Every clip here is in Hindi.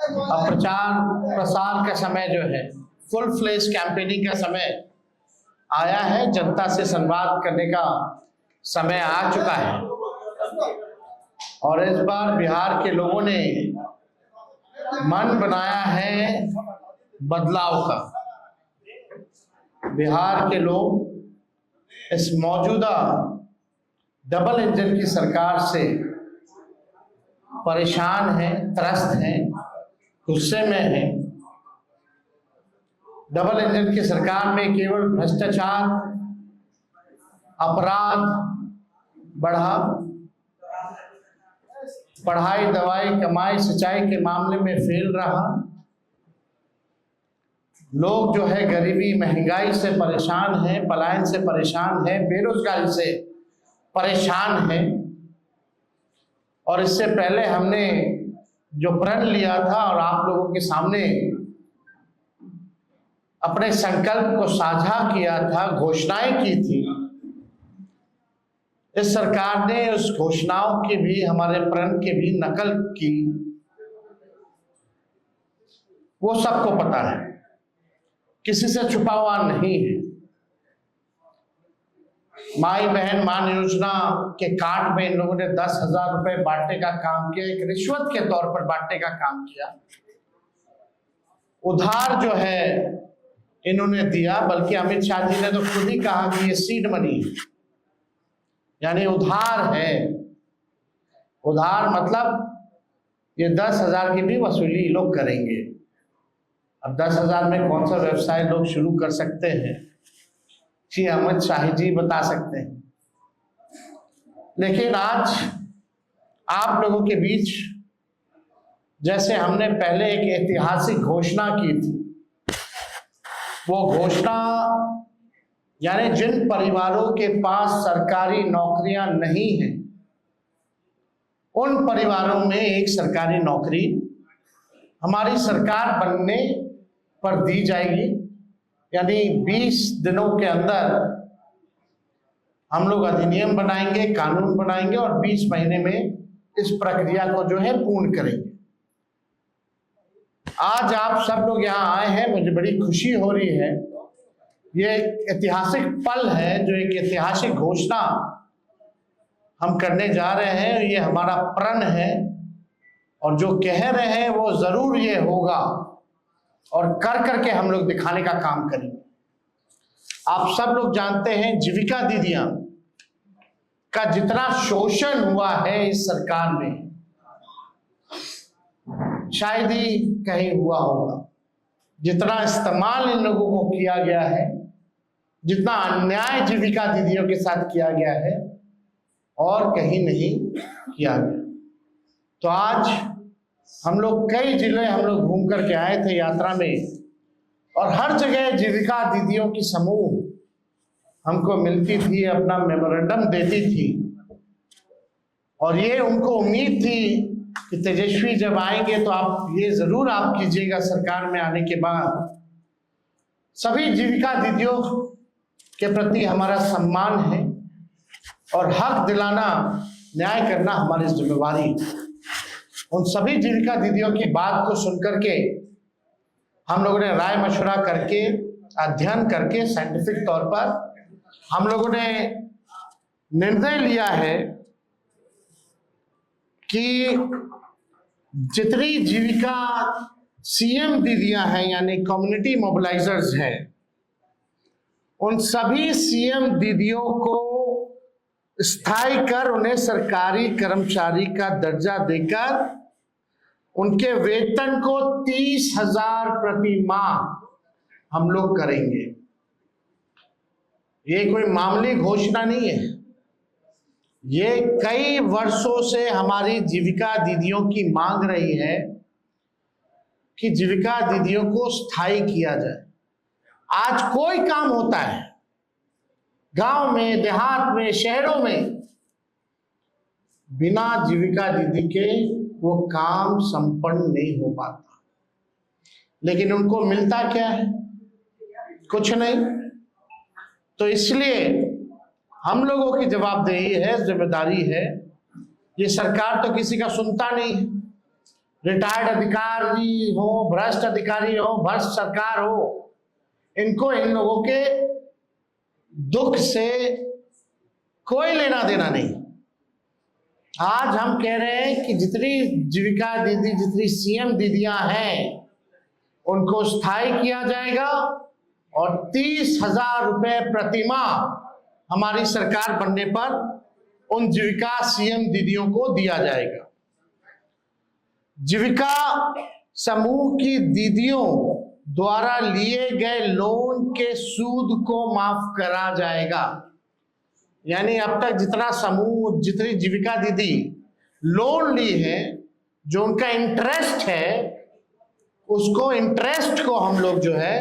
अब प्रचार प्रसार का समय जो है, फुल फ्लेज कैंपेनिंग का समय आया है। जनता से संवाद करने का समय आ चुका है और इस बार बिहार के लोगों ने मन बनाया है बदलाव का। बिहार के लोग इस मौजूदा डबल इंजन की सरकार से परेशान हैं, त्रस्त हैं, गुस्से में हैं। डबल इंजन की सरकार में केवल भ्रष्टाचार, अपराध बढ़ा, पढ़ाई, दवाई, कमाई, सिंचाई के मामले में फेल रहा। लोग जो है गरीबी, महंगाई से परेशान हैं, पलायन से परेशान हैं, बेरोजगारी से परेशान हैं। और इससे पहले हमने जो प्रण लिया था और आप लोगों के सामने अपने संकल्प को साझा किया था, घोषणाएं की थी, इस सरकार ने उस घोषणाओं की भी, हमारे प्रण की भी नकल की। वो सबको पता है, किसी से छुपा हुआ नहीं है। माई बहन मान योजना के कार्ड में इन लोगों ने 10,000 रुपए बांटने का काम किया, एक रिश्वत के तौर पर बांटने का काम किया। उधार जो है इन्होंने दिया, बल्कि अमित शाह जी ने तो खुद ही कहा कि ये सीड मनी है, यानी उधार है। उधार मतलब ये 10,000 की भी वसूली लोग करेंगे। अब 10,000 में कौन सा व्यवसाय लोग शुरू कर सकते हैं, जी अमित शाह जी बता सकते हैं। लेकिन आज आप लोगों के बीच जैसे हमने पहले एक ऐतिहासिक घोषणा की थी, वो घोषणा यानी जिन परिवारों के पास सरकारी नौकरियां नहीं हैं, उन परिवारों में एक सरकारी नौकरी हमारी सरकार बनने पर दी जाएगी। यानी 20 दिनों के अंदर हम लोग अधिनियम बनाएंगे, कानून बनाएंगे और 20 महीने में इस प्रक्रिया को जो है पूर्ण करेंगे। आज आप सब लोग यहाँ आए हैं, मुझे बड़ी खुशी हो रही है। ये एक ऐतिहासिक पल है, जो एक ऐतिहासिक घोषणा हम करने जा रहे हैं। ये हमारा प्रण है और जो कह रहे हैं वो जरूर ये होगा और कर करके हम लोग दिखाने का काम करेंगे। आप सब लोग जानते हैं जीविका दीदियां का जितना शोषण हुआ है इस सरकार में, शायद ही कहीं हुआ होगा। जितना इस्तेमाल इन लोगों को किया गया है, जितना अन्याय जीविका दीदियों के साथ किया गया है, और कहीं नहीं किया गया। तो आज हम लोग कई जिले हम लोग घूम करके आए थे यात्रा में, और हर जगह जीविका दीदियों की समूह हमको मिलती थी, अपना मेमोरेंडम देती थी। और ये उनको उम्मीद थी कि तेजस्वी जब आएंगे तो आप ये जरूर आप कीजिएगा सरकार में आने के बाद। सभी जीविका दीदियों के प्रति हमारा सम्मान है और हक दिलाना, न्याय करना हमारी जिम्मेवारी है। उन सभी जीविका दीदियों की बात को सुनकर के हम लोगों ने राय मशवरा करके, अध्ययन करके, साइंटिफिक तौर पर हम लोगों ने निर्णय लिया है कि जितनी जीविका सीएम दीदियां हैं, यानी कम्युनिटी मोबिलाइजर्स हैं, उन सभी सीएम दीदियों को स्थायी कर उन्हें सरकारी कर्मचारी का दर्जा देकर उनके वेतन को 30,000 प्रति माह हम लोग करेंगे। ये कोई मामूली घोषणा नहीं है, ये कई वर्षों से हमारी जीविका दीदियों की मांग रही है कि जीविका दीदियों को स्थायी किया जाए। आज कोई काम होता है गांव में, देहात में, शहरों में, बिना जीविका दीदी के वो काम संपन्न नहीं हो पाता। लेकिन उनको मिलता क्या है? कुछ नहीं। तो इसलिए हम लोगों की जवाबदेही है, जिम्मेदारी है। ये सरकार तो किसी का सुनता नहीं है, रिटायर्ड अधिकारी हो, भ्रष्ट अधिकारी हो, भ्रष्ट सरकार हो, इनको इन लोगों के दुख से कोई लेना देना नहीं। आज हम कह रहे हैं कि जितनी जीविका दीदी, जितनी सीएम दीदियां हैं, उनको स्थायी किया जाएगा और 30,000 रुपए प्रतिमाह हमारी सरकार बनने पर उन जीविका सीएम दीदियों को दिया जाएगा। जीविका समूह की दीदियों द्वारा लिए गए लोन के सूद को माफ करा जाएगा। यानी अब तक जितना समूह, जितनी जीविका दीदी लोन ली है, जो उनका इंटरेस्ट है, उसको इंटरेस्ट को हम लोग जो है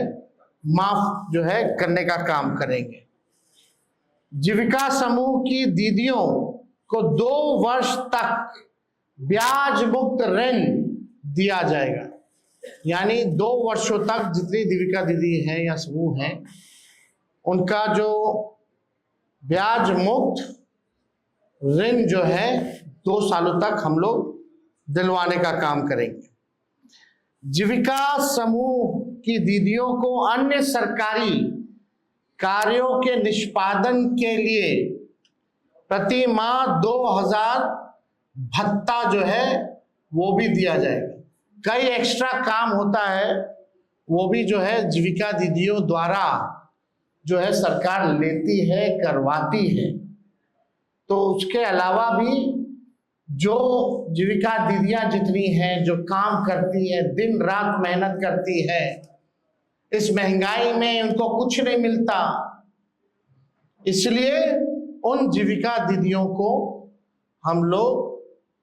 माफ जो है करने का काम करेंगे। जीविका समूह की दीदियों को 2 वर्ष तक ब्याज मुक्त ऋण दिया जाएगा। यानी 2 वर्षों तक जितनी जीविका दीदी हैं या समूह हैं, उनका जो ब्याज मुक्त ऋण जो है 2 सालों तक हम लोग दिलवाने का काम करेंगे। जीविका समूह की दीदियों को अन्य सरकारी कार्यों के निष्पादन के लिए प्रति माह 2,000 भत्ता जो है वो भी दिया जाएगा। कई एक्स्ट्रा काम होता है, वो भी जो है जीविका दीदियों द्वारा जो है सरकार लेती है, करवाती है। तो उसके अलावा भी जो जीविका दीदियां जितनी हैं, जो काम करती है, दिन रात मेहनत करती है, इस महंगाई में उनको कुछ नहीं मिलता, इसलिए उन जीविका दीदियों को हम लोग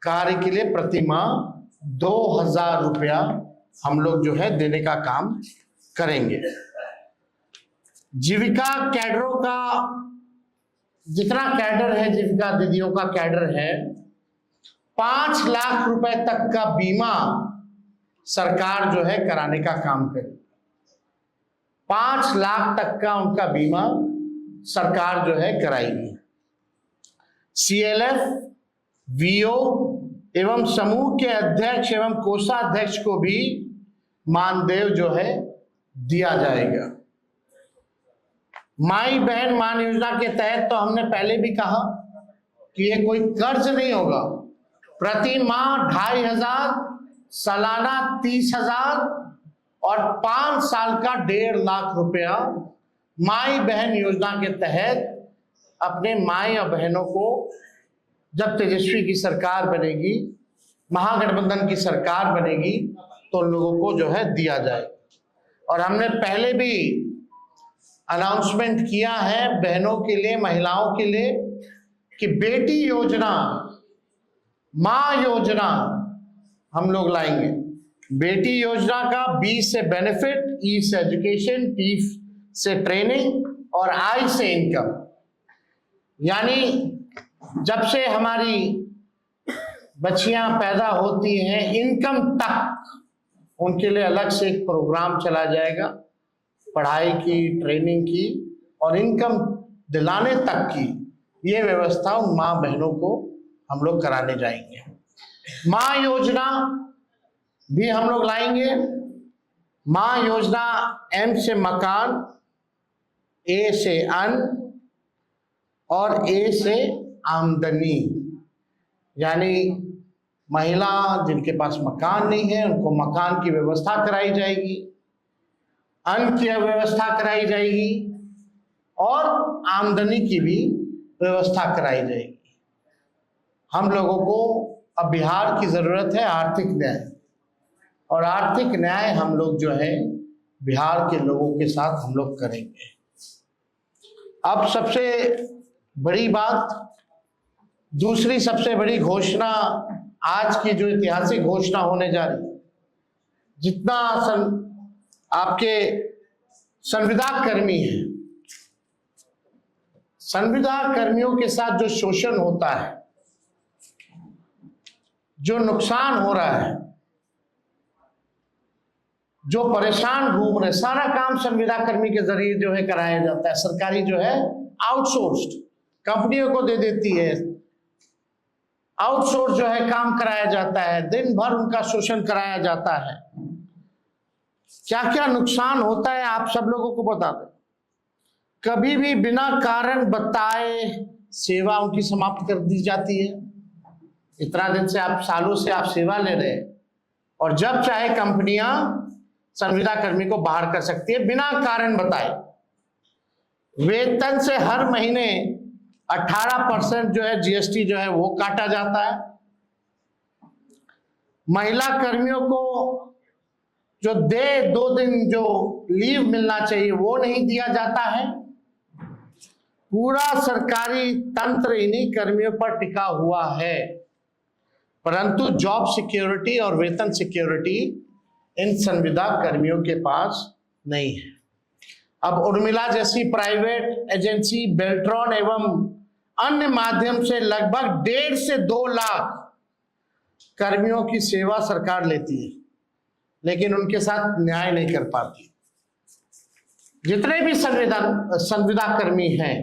कार्य के लिए प्रति माह 2,000 रुपया हम लोग जो है देने का काम करेंगे। जीविका कैडरों का जितना कैडर है, जीविका दीदियों का कैडर है, 5 लाख रुपए तक का बीमा सरकार जो है कराने का काम करे। 5 लाख तक का उनका बीमा सरकार जो है कराएगी। सीएलएफ, वीओ एवं समूह के अध्यक्ष एवं कोषाध्यक्ष को भी मानदेय जो है दिया जाएगा। माई बहन मान योजना के तहत तो हमने पहले भी कहा कि ये कोई कर्ज नहीं होगा। प्रति माह 2,500, सालाना 30,000 और 5 साल का 1.5 लाख रुपया माई बहन योजना के तहत अपने माई और बहनों को जब तेजस्वी की सरकार बनेगी, महागठबंधन की सरकार बनेगी, तो लोगों को जो है दिया जाएगा। और हमने पहले भी अनाउंसमेंट किया है बहनों के लिए, महिलाओं के लिए, कि बेटी योजना, मां योजना हम लोग लाएंगे। बेटी योजना का बी से बेनिफिट, ई से एजुकेशन, टी से ट्रेनिंग और आई से इनकम। यानी जब से हमारी बच्चियां पैदा होती हैं, इनकम तक उनके लिए अलग से एक प्रोग्राम चला जाएगा, पढ़ाई की, ट्रेनिंग की और इनकम दिलाने तक की ये व्यवस्था उन माँ बहनों को हम लोग कराने जाएंगे। माँ योजना भी हम लोग लाएंगे। माँ योजना एम से मकान, ए से अन्न और ए से आमदनी। यानी महिला जिनके पास मकान नहीं है, उनको मकान की व्यवस्था कराई जाएगी, अन्न की व्यवस्था कराई जाएगी और आमदनी की भी व्यवस्था कराई जाएगी। हम लोगों को अब बिहार की जरूरत है आर्थिक न्याय, और आर्थिक न्याय हम लोग जो है बिहार के लोगों के साथ हम लोग करेंगे। अब सबसे बड़ी बात, दूसरी सबसे बड़ी घोषणा, आज की जो ऐतिहासिक घोषणा होने जा रही है, जितना आपके संविदा कर्मी हैं, संविदा कर्मियों के साथ जो शोषण होता है, जो नुकसान हो रहा है, जो परेशान घूम रहे, सारा काम संविदा कर्मी के जरिए जो है कराया जाता है। सरकारी जो है आउटसोर्स्ड कंपनियों को दे देती है आउटसोर्स जो है काम कराया जाता है, दिन भर उनका शोषण कराया जाता है। क्या क्या नुकसान होता है आप सब लोगों को बता दें। कभी भी बिना कारण बताए सेवा उनकी समाप्त कर दी जाती है। इतना दिन से आप, सालों से आप सेवा ले रहे हैं, और जब चाहे कंपनियां संविदा कर्मी को बाहर कर सकती है बिना कारण बताए। वेतन से हर महीने 18% जो है जीएसटी जो है वो काटा जाता है। महिला कर्मियों को जो 2 दिन जो लीव मिलना चाहिए वो नहीं दिया जाता है। पूरा सरकारी तंत्र इन्हीं कर्मियों पर टिका हुआ है, परंतु जॉब सिक्योरिटी और वेतन सिक्योरिटी इन संविदा कर्मियों के पास नहीं है। अब उर्मिला जैसी प्राइवेट एजेंसी, बेल्ट्रॉन एवं अन्य माध्यम से लगभग 1.5 से 2 लाख कर्मियों की सेवा सरकार लेती है, लेकिन उनके साथ न्याय नहीं कर पाती। जितने भी संविदा कर्मी हैं,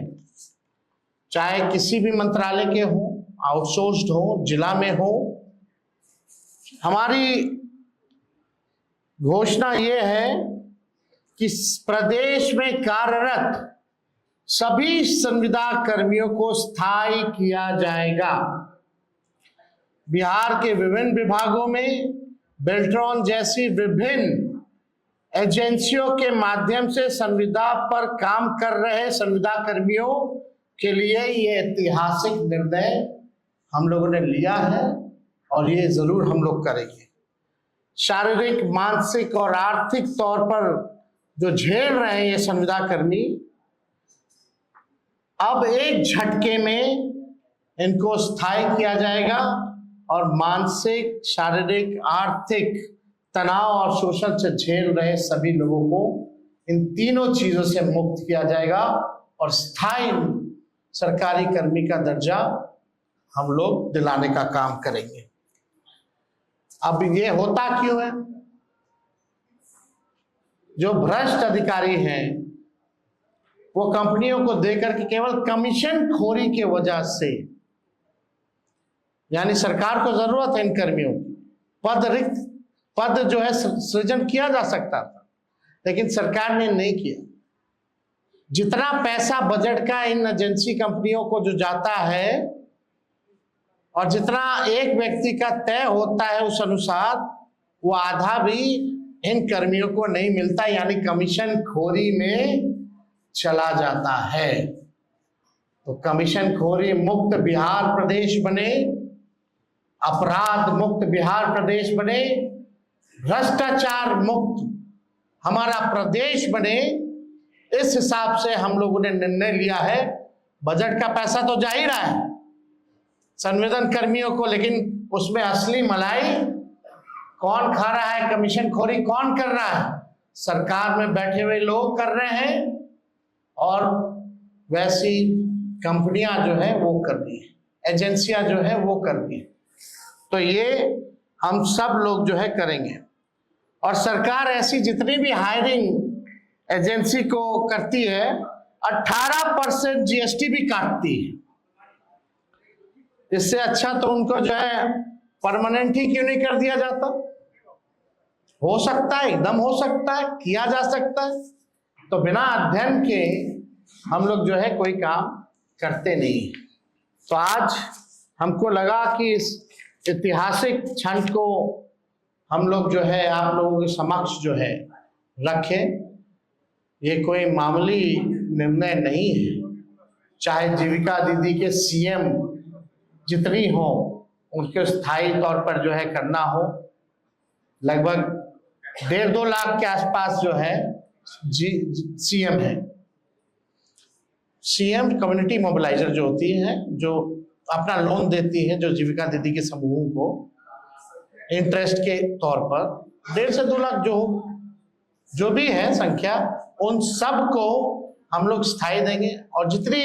चाहे किसी भी मंत्रालय के हो, आउटसोर्स्ड हो, जिला में हो, हमारी घोषणा ये है कि प्रदेश में कार्यरत सभी संविदा कर्मियों को स्थायी किया जाएगा। बिहार के विभिन्न विभागों में बेल्ट्रॉन जैसी विभिन्न एजेंसियों के माध्यम से संविदा पर काम कर रहे संविदा कर्मियों के लिए ये ऐतिहासिक निर्णय हम लोगों ने लिया है, और ये जरूर हम लोग करेंगे। शारीरिक, मानसिक और आर्थिक तौर पर जो झेल रहे हैं ये संविदा कर्मी, अब एक झटके में इनको स्थायी किया जाएगा और मानसिक, शारीरिक, आर्थिक तनाव और शोषण से झेल रहे सभी लोगों को इन तीनों चीजों से मुक्त किया जाएगा और स्थायी सरकारी कर्मी का दर्जा हम लोग दिलाने का काम करेंगे। अब ये होता क्यों है? जो भ्रष्ट अधिकारी हैं वो कंपनियों को देकर के केवल कमीशन खोरी की वजह से, यानी सरकार को जरूरत है इन कर्मियों की, पद जो है सृजन किया जा सकता था, लेकिन सरकार ने नहीं किया। जितना पैसा बजट का इन एजेंसी कंपनियों को जो जाता है और जितना एक व्यक्ति का तय होता है उस अनुसार, वो आधा भी इन कर्मियों को नहीं मिलता, यानी कमीशन खोरी में चला जाता है। तो कमीशन खोरी मुक्त बिहार प्रदेश बने, अपराध मुक्त बिहार प्रदेश बने, भ्रष्टाचार मुक्त हमारा प्रदेश बने, इस हिसाब से हम लोगों ने निर्णय लिया है। बजट का पैसा तो जा ही रहा है संविदा कर्मियों को, लेकिन उसमें असली मलाई कौन खा रहा है, कमीशन खोरी कौन कर रहा है? सरकार में बैठे हुए लोग कर रहे हैं, और वैसी कंपनियां जो है वो कर रही है, एजेंसियां जो है वो कर रही है। तो ये हम सब लोग जो है करेंगे। और सरकार ऐसी जितनी भी हायरिंग एजेंसी को करती है 18% जीएसटी भी काटती है। इससे अच्छा तो उनको जो है परमानेंट ही क्यों नहीं कर दिया जाता? हो सकता है, एकदम हो सकता है, किया जा सकता है। तो बिना अध्ययन के हम लोग जो है कोई काम करते नहीं। तो आज हमको लगा कि इस ऐतिहासिक क्षण को हम लोग जो है आप लोगों के समक्ष जो है रखें। ये कोई मामूली निर्णय नहीं है। चाहे जीविका दीदी के सीएम जितनी हो उनके स्थायी तौर पर जो है करना हो, लगभग 1.5-2 लाख के आसपास जो है सीएम है। सीएम कम्युनिटी मोबिलाइजर जो होती है, जो अपना लोन देती है, जो जीविका दीदी के समूहों को इंटरेस्ट के तौर पर 1.5 से 2 लाख जो भी है संख्या, उन सब को हम लोग स्थायी देंगे। और जितनी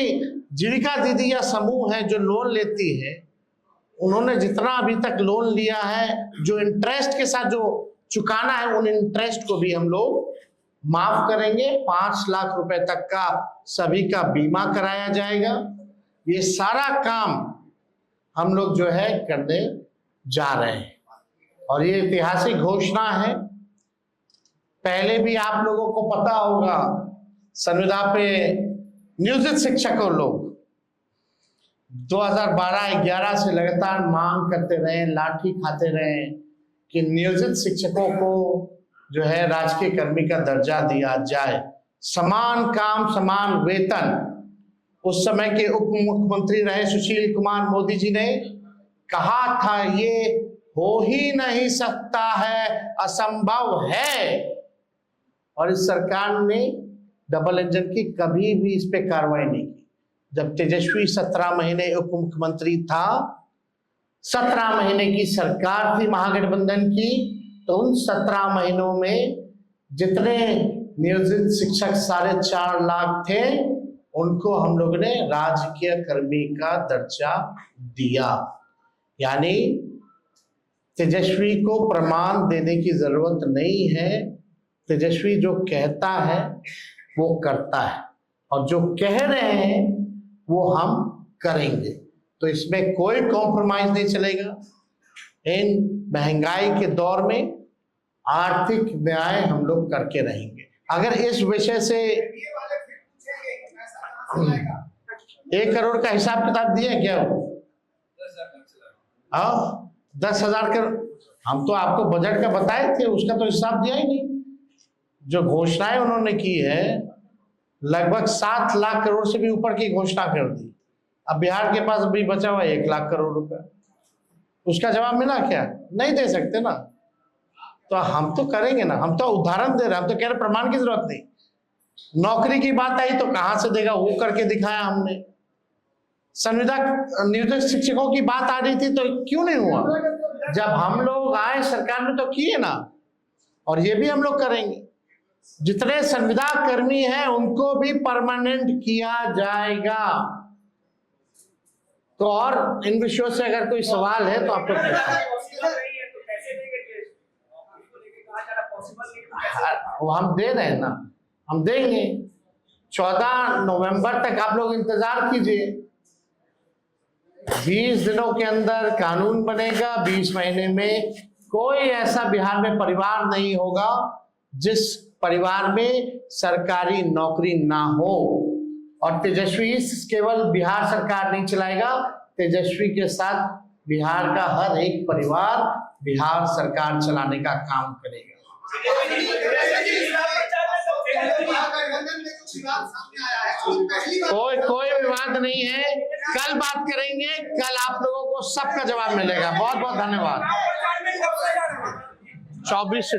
जीविका दीदी या समूह है जो लोन लेती है, उन्होंने जितना अभी तक लोन लिया है, जो इंटरेस्ट के साथ जो चुकाना है, उन इंटरेस्ट को भी हम लोग माफ करेंगे। 5 लाख रुपए तक का सभी का बीमा कराया जाएगा। ये सारा काम हम लोग जो है करने जा रहे हैं। और ये ऐतिहासिक घोषणा है। पहले भी आप लोगों को पता होगा, संविदा पे नियोजित शिक्षकों लोग 2012-11 से लगातार मांग करते रहे, लाठी खाते रहे कि नियोजित शिक्षकों को जो है राजकीय कर्मी का दर्जा दिया जाए, समान काम समान वेतन। उस समय के उप मुख्यमंत्री रहे सुशील कुमार मोदी जी ने कहा था ये हो ही नहीं सकता है, असंभव है। और इस सरकार ने डबल इंजन की कभी भी इस पे कार्रवाई नहीं की। जब तेजस्वी 17 महीने उप मुख्यमंत्री था, 17 महीने की सरकार थी महागठबंधन की, तो उन 17 महीनों में जितने नियोजित शिक्षक 4.5 लाख थे, उनको हम लोग ने राजकीय कर्मी का दर्जा दिया। यानी तेजस्वी को प्रमाण देने की जरूरत नहीं है। तेजस्वी जो कहता है वो करता है, और जो कह रहे हैं वो हम करेंगे। तो इसमें कोई कॉम्प्रोमाइज नहीं चलेगा। इन महंगाई के दौर में आर्थिक न्याय हम लोग करके रहेंगे। अगर इस विषय से 1 करोड़ का हिसाब किताब दिया क्या वो? 10,000 करोड़ हम तो आपको बजट का बताए थे, उसका तो हिसाब दिया ही नहीं। जो घोषणाएं उन्होंने की है, लगभग 7 लाख करोड़ से भी ऊपर की घोषणा कर दी। अब बिहार के पास अभी बचा हुआ 1 लाख करोड़ रुपया, उसका जवाब मिला क्या? नहीं दे सकते ना। तो हम तो करेंगे ना, हम तो उदाहरण दे रहे हैं, हम तो कह रहे प्रमाण की जरूरत नहीं। नौकरी की बात आई तो कहां से देगा, वो करके दिखाया हमने। संविदा नियोजित शिक्षकों की बात आ रही थी तो क्यों नहीं हुआ? जब हम लोग आए सरकार में तो किए ना, और ये भी हम लोग करेंगे। जितने संविदा कर्मी हैं उनको भी परमानेंट किया जाएगा। तो और इन विषयों से अगर कोई सवाल है तो आपको वो हम दे रहे हैं ना, हम देंगे। 14 नवंबर तक आप लोग इंतजार कीजिए। 20 दिनों के अंदर कानून बनेगा। 20 महीने में कोई ऐसा बिहार में परिवार नहीं होगा जिस परिवार में सरकारी नौकरी ना हो। और तेजस्वी केवल बिहार सरकार नहीं चलाएगा, तेजस्वी के साथ बिहार का हर एक परिवार बिहार सरकार चलाने का काम करेगा। कोई विवाद नहीं है। कल बात करेंगे, कल आप लोगों को सबका जवाब मिलेगा। बहुत बहुत धन्यवाद। 24 से